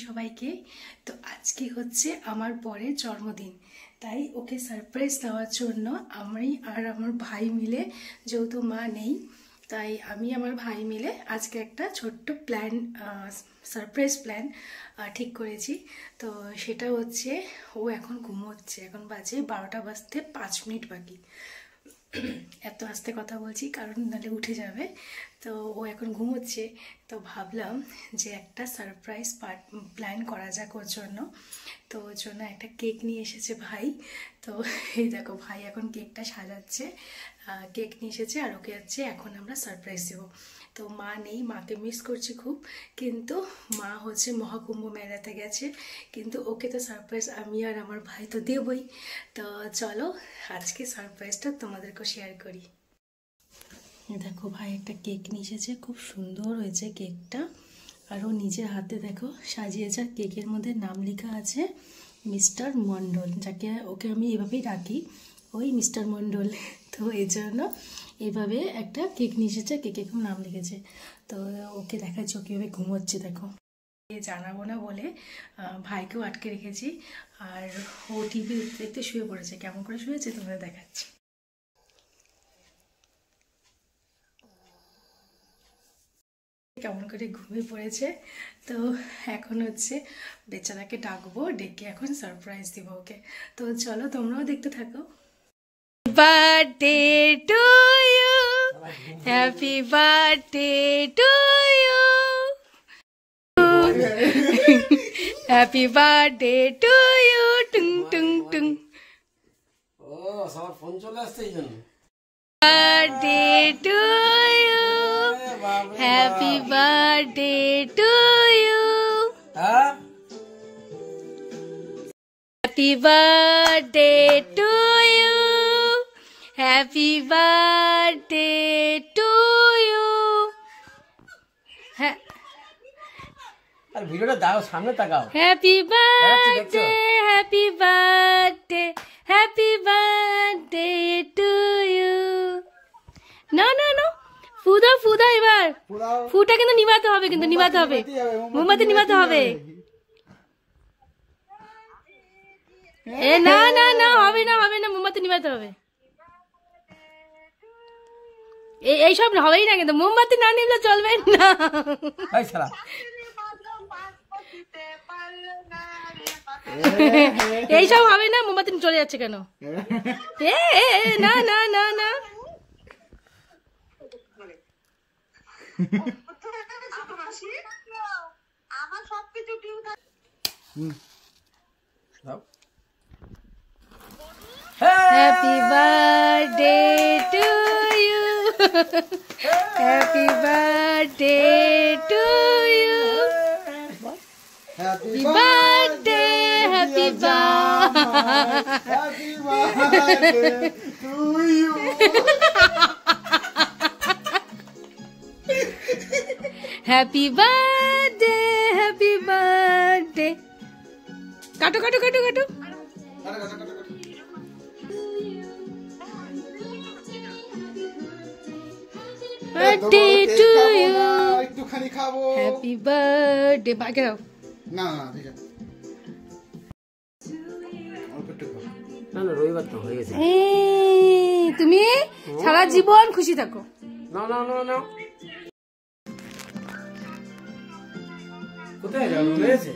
সবাইকে। তো আজকে হচ্ছে আমার বরের জন্মদিন, তাই ওকে সারপ্রাইজ দেওয়ার জন্য আমি আর আমার ভাই মিলে, যেহেতু মা নেই তাই আমি আমার ভাই মিলে আজকে একটা ছোট্ট সারপ্রাইজ প্ল্যান ঠিক করেছি। তো সেটা হচ্ছে, ও এখন ঘুমোচ্ছে, এখন বাজে 12টা বাজতে 5 মিনিট বাকি। এত আস্তে কথা বলছি কারণ নাহলে উঠে যাবে। তো ও এখন ঘুমোচ্ছে, তো ভাবলাম যে একটা সারপ্রাইজ প্ল্যান করা যাক ওর জন্য। তো ওর জন্য একটা কেক নিয়ে এসেছে ভাই। তো এই দেখো ভাই এখন কেকটা সাজাচ্ছে, কেক নিয়ে এসেছে আর ওকে যাচ্ছে এখন আমরা সারপ্রাইজ দেবো। তো মা নেই, মাকে মিস করছি খুব, কিন্তু মা হচ্ছে মহাকুম্ভ মেলাতে গেছে, কিন্তু ওকে তো সারপ্রাইজ আমি আর আমার ভাই তো দেবই। তো চলো আজকে সারপ্রাইজটা তোমাদেরকে শেয়ার করি। দেখো ভাই একটা কেক নিয়ে এসেছে, খুব সুন্দর হয়েছে কেকটা, আর ও নিজের হাতে দেখো সাজিয়েছে। কেকের মধ্যে নাম লেখা আছে মিস্টার মণ্ডল, যাকে ওকে আমি এভাবেই ডাকি, ওই মিস্টার মণ্ডল। তো এই জন্য এইভাবে একটা কেক নিয়ে এসেছে, কেকে খুব নাম লিখেছে। তো ওকে দেখাচ্ছি ও কীভাবে ঘুমোচ্ছে দেখো। জানাবো না বলে ভাইকেও আটকে রেখেছি, আর ও টিভি দেখতে দেখতে শুয়ে পড়েছে। কেমন করে শুয়েছে তোমাদের দেখাচ্ছি। কেমন করে ঘুমিয়ে পড়েছে। তো এখন হচ্ছে বেচারাকে ডাকবো, ডেকে এখন সারপ্রাইজ দিব ওকে। তো চলো তোমরাও দেখতে থাকো। Birthday to you, happy birthday to you, happy birthday to you, টুং টুং টুং। ও সবার ফোন চলে আসছে এই জন্য। Birthday to you, happy birthday to you, happy birthday to you, happy birthday to you. আর ভিডিওটা দাও, সামনে তাকাও। Happy birthday, happy birthday, happy birthday to you. না না না, ফুদা ফুদা, এবার ফুটা কিন্তু নিভাতে হবে, কিন্তু নিভাতে হবে, মোমবাতি নিভাতে হবে। এ না না না, হবে না হবে না, মোমবাতি নিভাতে হবে। এইসব হবেই না, কিন্তু মোমবাতি না নিলে চলবে না। এইসব হবে না, মোমবাতি চলে যাচ্ছে কেন? না না না না, আমার সবকিছু happy birthday to you, happy birthday to you, happy birthday, happy birthday to you. Happy birthday, happy birthday. কাটো কাটো কাটো কাটো। বার্থডে টু ইউ, একটুখানি খাবো। Happy birthday. বাগে দাও। না না ঠিক আছে, না না, রবিবার তো হয়ে গেছে। তুমি সারা জীবন খুশি থাকো। না না না না, কোথায় যাবো? হয়েছে